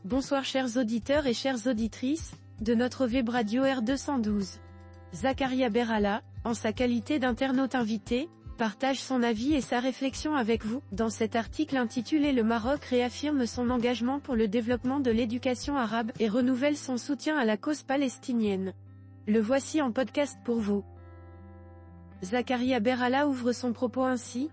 Bonsoir chers auditeurs et chères auditrices, de notre web radio R212. Zakaria Berhala, en sa qualité d'internaute invité, partage son avis et sa réflexion avec vous, dans cet article intitulé Le Maroc réaffirme son engagement pour le développement de l'éducation arabe et renouvelle son soutien à la cause palestinienne. Le voici en podcast pour vous. Zakaria Berhala ouvre son propos ainsi.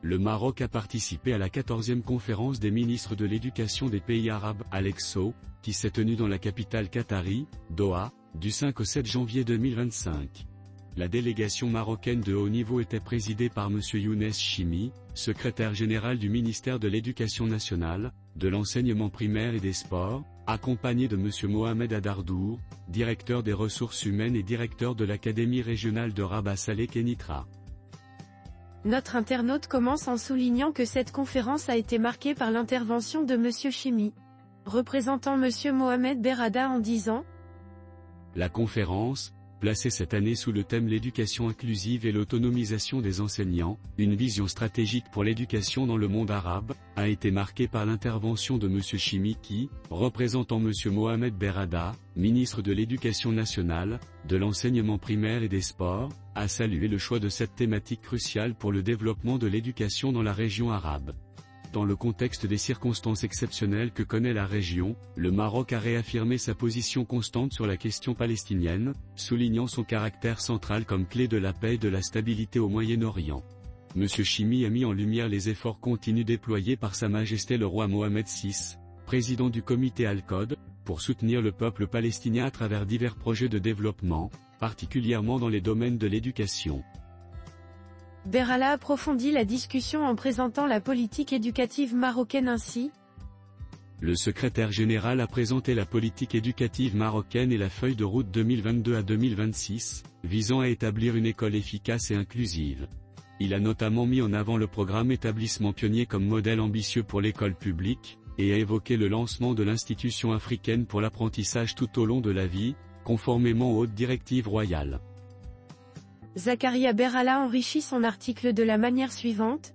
Le Maroc a participé à la 14e conférence des ministres de l'éducation des pays arabes, Alexo, qui s'est tenue dans la capitale qatari, Doha, du 5 au 7 janvier 2025. La délégation marocaine de haut niveau était présidée par M. Younes Chimi, secrétaire général du ministère de l'Éducation nationale, de l'enseignement primaire et des sports, accompagné de M. Mohamed Adardour, directeur des ressources humaines et directeur de l'Académie régionale de Rabat Salé Kenitra. Notre internaute commence en soulignant que cette conférence a été marquée par l'intervention de M. Chimi, représentant M. Mohamed Berhala en disant « La conférence, placée cette année sous le thème l'éducation inclusive et l'autonomisation des enseignants, une vision stratégique pour l'éducation dans le monde arabe, a été marquée par l'intervention de M. Chimi qui, représentant M. Mohamed Berhala, ministre de l'Éducation nationale, de l'enseignement primaire et des sports, a salué le choix de cette thématique cruciale pour le développement de l'éducation dans la région arabe. Dans le contexte des circonstances exceptionnelles que connaît la région, le Maroc a réaffirmé sa position constante sur la question palestinienne, soulignant son caractère central comme clé de la paix et de la stabilité au Moyen-Orient. M. Chimi a mis en lumière les efforts continus déployés par Sa Majesté le roi Mohamed VI, président du comité Al-Qod, pour soutenir le peuple palestinien à travers divers projets de développement, particulièrement dans les domaines de l'éducation. Berhala approfondit la discussion en présentant la politique éducative marocaine ainsi. Le secrétaire général a présenté la politique éducative marocaine et la feuille de route 2022 à 2026, visant à établir une école efficace et inclusive. Il a notamment mis en avant le programme Établissement Pionnier comme modèle ambitieux pour l'école publique, et a évoqué le lancement de l'Institution africaine pour l'apprentissage tout au long de la vie, conformément aux hautes directives royales. Zakaria Berhala enrichit son article de la manière suivante.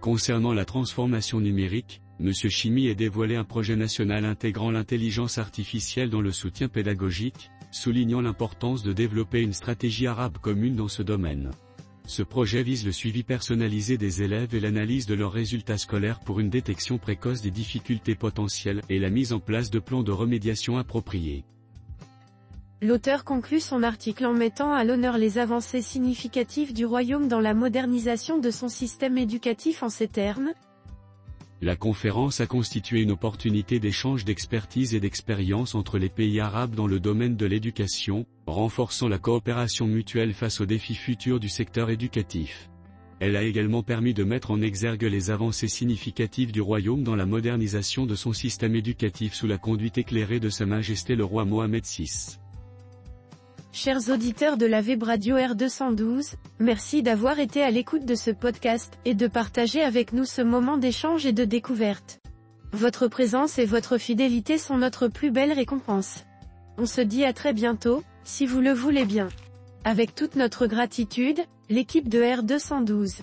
Concernant la transformation numérique, M. Chimi a dévoilé un projet national intégrant l'intelligence artificielle dans le soutien pédagogique, soulignant l'importance de développer une stratégie arabe commune dans ce domaine. Ce projet vise le suivi personnalisé des élèves et l'analyse de leurs résultats scolaires pour une détection précoce des difficultés potentielles et la mise en place de plans de remédiation appropriés. L'auteur conclut son article en mettant à l'honneur les avancées significatives du royaume dans la modernisation de son système éducatif en ces termes. La conférence a constitué une opportunité d'échange d'expertise et d'expérience entre les pays arabes dans le domaine de l'éducation, renforçant la coopération mutuelle face aux défis futurs du secteur éducatif. Elle a également permis de mettre en exergue les avancées significatives du royaume dans la modernisation de son système éducatif sous la conduite éclairée de Sa Majesté le roi Mohamed VI. Chers auditeurs de la web radio R212, merci d'avoir été à l'écoute de ce podcast et de partager avec nous ce moment d'échange et de découverte. Votre présence et votre fidélité sont notre plus belle récompense. On se dit à très bientôt, si vous le voulez bien. Avec toute notre gratitude, l'équipe de R212.